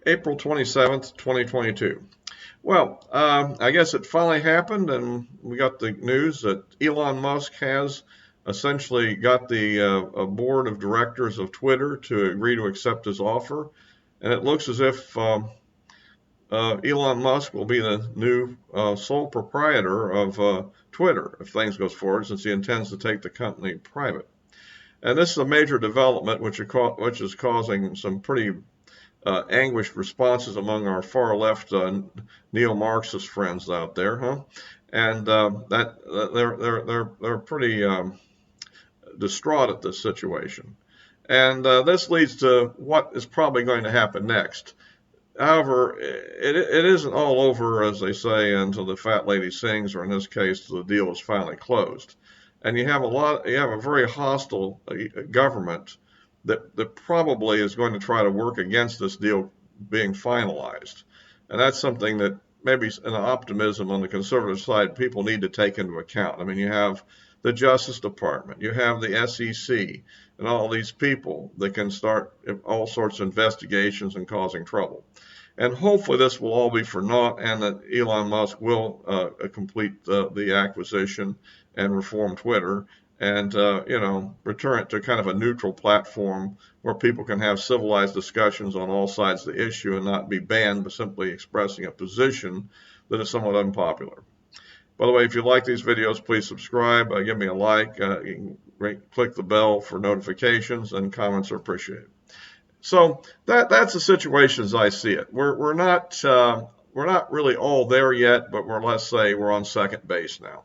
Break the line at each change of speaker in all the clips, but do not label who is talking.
April 27th, 2022. Well, I guess it finally happened, and we got the news that Elon Musk has essentially got the board of directors of Twitter to agree to accept his offer. And it looks as if Elon Musk will be the new sole proprietor of Twitter if things goes forward, since he intends to take the company private. And this is a major development which is causing some pretty anguished responses among our far left neo-Marxist friends out there, huh? And they're pretty distraught at this situation. And this leads to what is probably going to happen next. However, it isn't all over, as they say, until the fat lady sings, or in this case, the deal is finally closed. And you have a very hostile government that probably is going to try to work against this deal being finalized. And that's something that maybe an optimism on the conservative side people need to take into account. I mean, you have the Justice Department, you have the SEC, and all these people that can start all sorts of investigations and causing trouble. And hopefully this will all be for naught, and that Elon Musk will complete the acquisition and reform Twitter, and return it to kind of a neutral platform where people can have civilized discussions on all sides of the issue and not be banned by simply expressing a position that is somewhat unpopular. By the way, if you like these videos, please subscribe, give me a like, you can click the bell for notifications, and comments are appreciated. So that's the situation as I see it. We're not really all there yet, but let's say we're on second base now.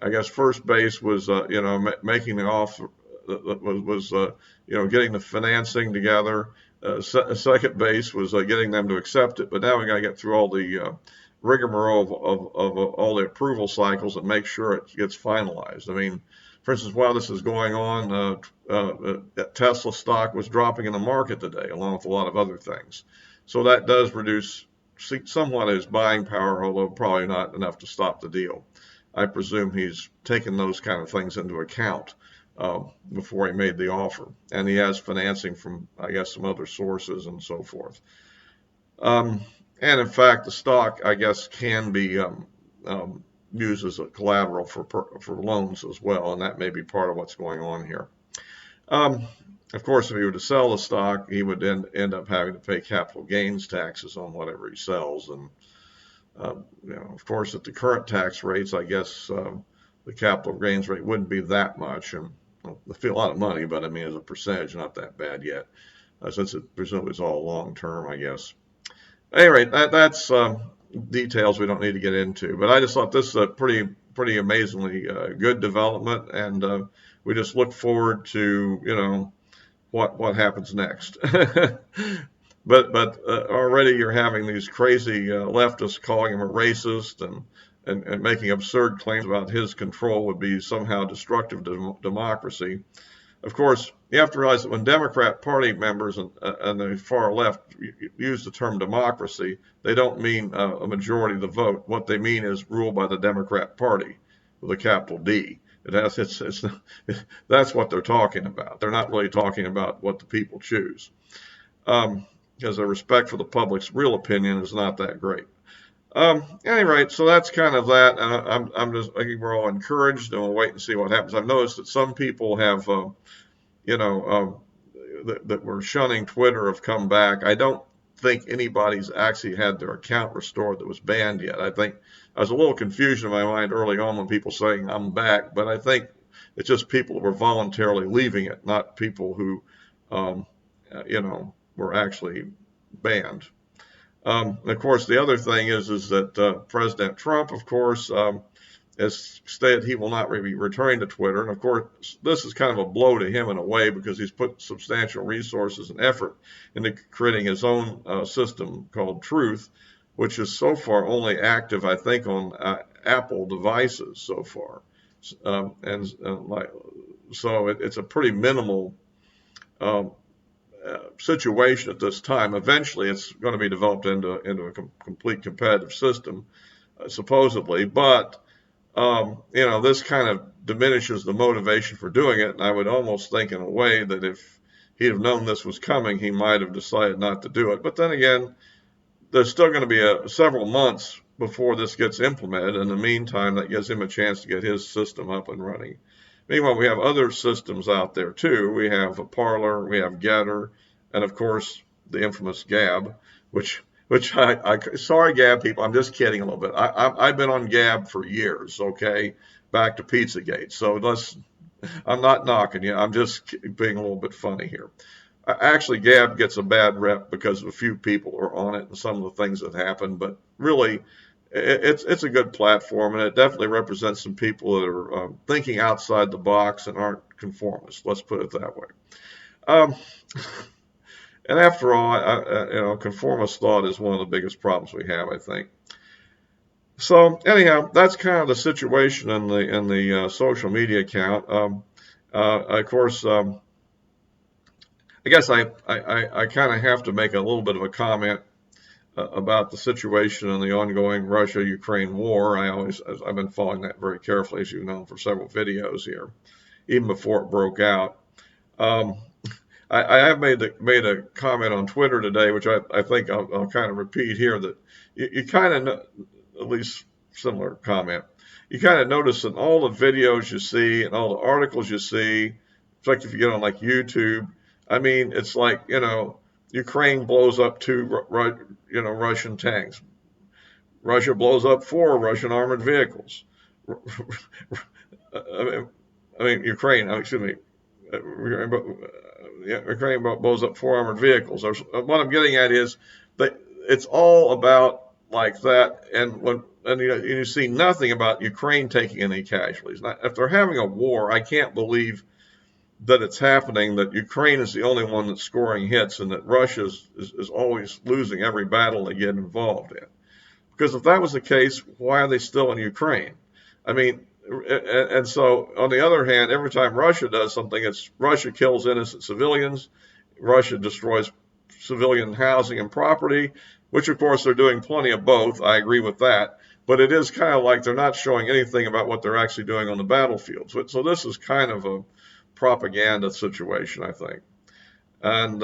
I guess first base was making the offer, was getting the financing together. Second base was getting them to accept it. But now we got to get through all the rigmarole of all the approval cycles and make sure it gets finalized. I mean, for instance, while this is going on, Tesla stock was dropping in the market today, along with a lot of other things. So that does reduce somewhat his buying power, although probably not enough to stop the deal. I presume he's taken those kind of things into account before he made the offer. And he has financing from, I guess, some other sources and so forth. And in fact, the stock, I guess, can be used as a collateral for loans as well, and that may be part of what's going on here. Of course, if he were to sell the stock, he would end up having to pay capital gains taxes on whatever he sells. And of course, at the current tax rates, I guess the capital gains rate wouldn't be that much, and a lot of money, but I mean, as a percentage, not that bad yet, since it presumably is all long term, I guess. At any rate, that's details we don't need to get into. But I just thought this is a pretty amazingly good development, and we just look forward to what happens next. But already you're having these crazy leftists calling him a racist and making absurd claims about his control would be somehow destructive to democracy. Of course, you have to realize that when Democrat Party members and the far left use the term democracy, they don't mean a majority of the vote. What they mean is ruled by the Democrat Party with a capital D. That's what they're talking about. They're not really talking about what the people choose, because their respect for the public's real opinion is not that great. Any rate, so that's kind of that. And I think we're all encouraged, and we'll wait and see what happens. I've noticed that some people have, that were shunning Twitter have come back. I don't think anybody's actually had their account restored that was banned yet. I think I was a little confusion in my mind early on when people saying I'm back, but I think it's just people who were voluntarily leaving it, not people who, were actually banned. Of course, the other thing is that President Trump, of course, has stated he will not be returning to Twitter. And of course, this is kind of a blow to him in a way, because he's put substantial resources and effort into creating his own system called Truth, which is so far only active, I think, on Apple devices so far. So it's a pretty minimal situation at this time. Eventually, it's going to be developed into a complete competitive system, supposedly. But this kind of diminishes the motivation for doing it. And I would almost think, in a way, that if he'd have known this was coming, he might have decided not to do it. But then again, there's still going to be several months before this gets implemented. In the meantime, that gives him a chance to get his system up and running. Meanwhile, we have other systems out there too. We have a Parler, we have Gettr, and of course the infamous Gab, which sorry Gab people, I'm just kidding a little bit. I've been on Gab for years, okay, back to Pizzagate. So I'm not knocking you. I'm just being a little bit funny here. Actually, Gab gets a bad rep because a few people are on it and some of the things that happen, but really, it's a good platform, and it definitely represents some people that are thinking outside the box and aren't conformists. Let's put it that way. Um, and after all, conformist thought is one of the biggest problems we have, I think. So anyhow, that's kind of the situation in the social media account. Of course. I guess I kind of have to make a little bit of a comment about the situation in the ongoing Russia-Ukraine war. I've been following that very carefully, as you know, for several videos here, even before it broke out. I have made a comment on Twitter today, which I think I'll kind of repeat here, that you kind of know, at least similar comment. You kind of notice in all the videos you see and all the articles you see, it's like if you get on like YouTube. I mean, it's like, Ukraine blows up 2, Russian tanks. Russia blows up 4 Russian armored vehicles. Ukraine blows up 4 armored vehicles. What I'm getting at is that it's all about like that, and you see nothing about Ukraine taking any casualties. Now, if they're having a war, I can't believe that it's happening, that Ukraine is the only one that's scoring hits and that Russia is always losing every battle they get involved in. Because if that was the case, why are they still in Ukraine? I mean, and so on the other hand, every time Russia does something, it's Russia kills innocent civilians, Russia destroys civilian housing and property, which of course they're doing plenty of both. I agree with that. But it is kind of like they're not showing anything about what they're actually doing on the battlefield. So this is kind of a propaganda situation, I think. And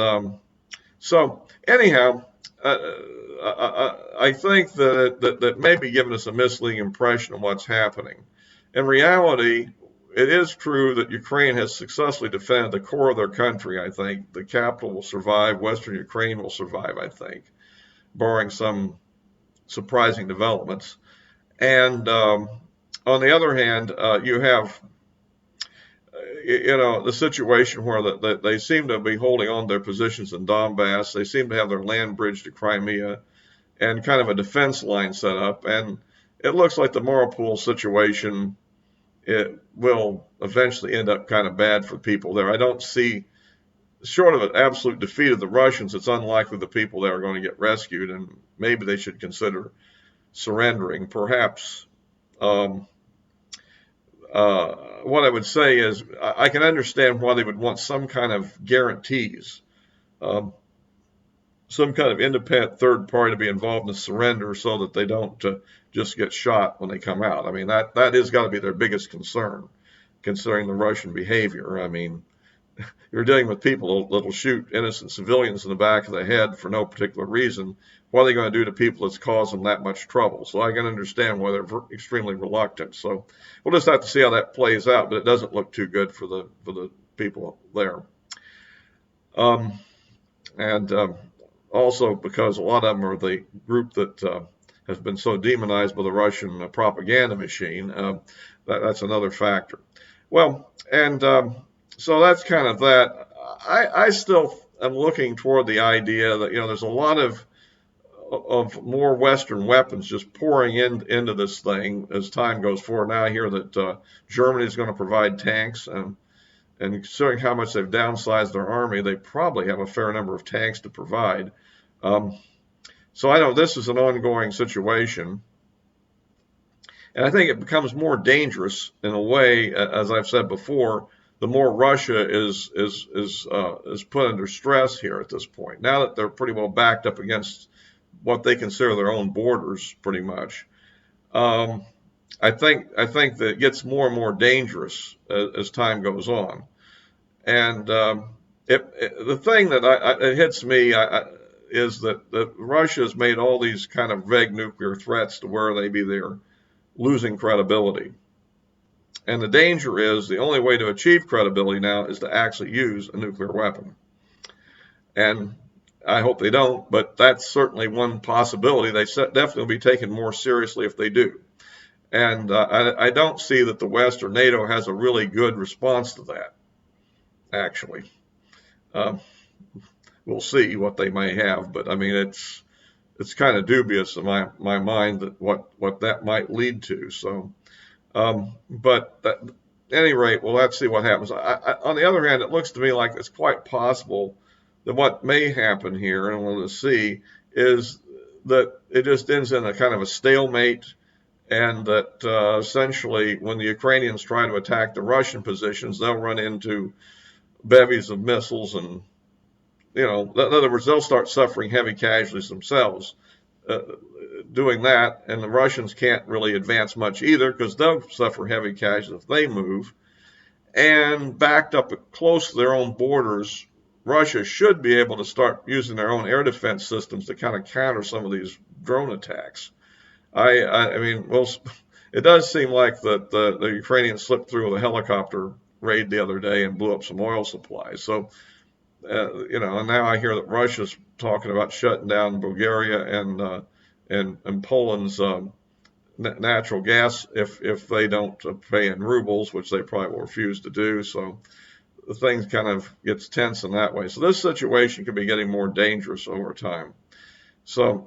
so anyhow, I think that may be giving us a misleading impression of what's happening. In reality, it is true that Ukraine has successfully defended the core of their country, I think. The capital will survive. Western Ukraine will survive, I think, barring some surprising developments. And on the other hand, you have the situation where they seem to be holding on to their positions in Donbass. They seem to have their land bridge to Crimea and kind of a defense line set up. And it looks like the Mariupol situation, it will eventually end up kind of bad for people there. I don't see, short of an absolute defeat of the Russians, it's unlikely the people there are going to get rescued, and maybe they should consider surrendering. Perhaps what I would say is I can understand why they would want some kind of guarantees, some kind of independent third party to be involved in the surrender so that they don't just get shot when they come out. I mean, that has got to be their biggest concern, considering the Russian behavior. I mean, you're dealing with people that'll shoot innocent civilians in the back of the head for no particular reason. What are they going to do to people that's caused them that much trouble? So I can understand why they're extremely reluctant. So we'll just have to see how that plays out, but it doesn't look too good for the people there. Also because a lot of them are the group that has been so demonized by the Russian propaganda machine. That's another factor. Well, and so that's kind of that. I still am looking toward the idea that, there's a lot of more Western weapons just pouring into this thing as time goes forward. Now I hear that Germany is going to provide tanks, and considering how much they've downsized their army, they probably have a fair number of tanks to provide. So I know this is an ongoing situation, and I think it becomes more dangerous in a way, as I've said before, the more Russia is put under stress here at this point. Now that they're pretty well backed up against what they consider their own borders, pretty much. I think that it gets more and more dangerous as time goes on, and The thing that it hits me is that Russia has made all these kind of vague nuclear threats to where they're losing credibility. And the danger is the only way to achieve credibility now is to actually use a nuclear weapon. And I hope they don't, but that's certainly one possibility. They definitely will be taken more seriously if they do. And I don't see that the West or NATO has a really good response to that, actually. Um, we'll see what they may have, but I mean, it's kind of dubious in my mind that what that might lead to. So, but at any rate, well, let's see what happens. On the other hand, it looks to me like it's quite possible that what may happen here, and we'll see, is that it just ends in a kind of a stalemate, and that essentially when the Ukrainians try to attack the Russian positions, they'll run into bevies of missiles, and in other words, they'll start suffering heavy casualties themselves uh, doing that, and the Russians can't really advance much either because they'll suffer heavy casualties if they move. And backed up close to their own borders, Russia should be able to start using their own air defense systems to kind of counter some of these drone attacks. I mean, well, it does seem like that the Ukrainians slipped through with a helicopter raid the other day and blew up some oil supplies. So, and now I hear that Russia's talking about shutting down Bulgaria and Poland's natural gas if they don't pay in rubles, which they probably will refuse to do. So the thing kind of gets tense in that way. So this situation could be getting more dangerous over time. So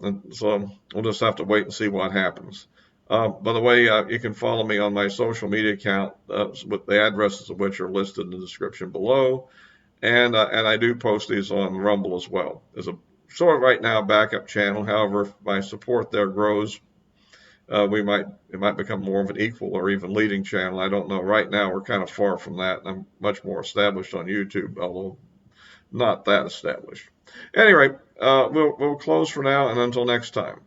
we'll just have to wait and see what happens. By the way, you can follow me on my social media account, with the addresses of which are listed in the description below. And I do post these on Rumble as well. There's a sort of right now backup channel. However, if my support there grows, it might become more of an equal or even leading channel. I don't know. Right now, we're kind of far from that. I'm much more established on YouTube, although not that established. Anyway, we'll close for now, and until next time.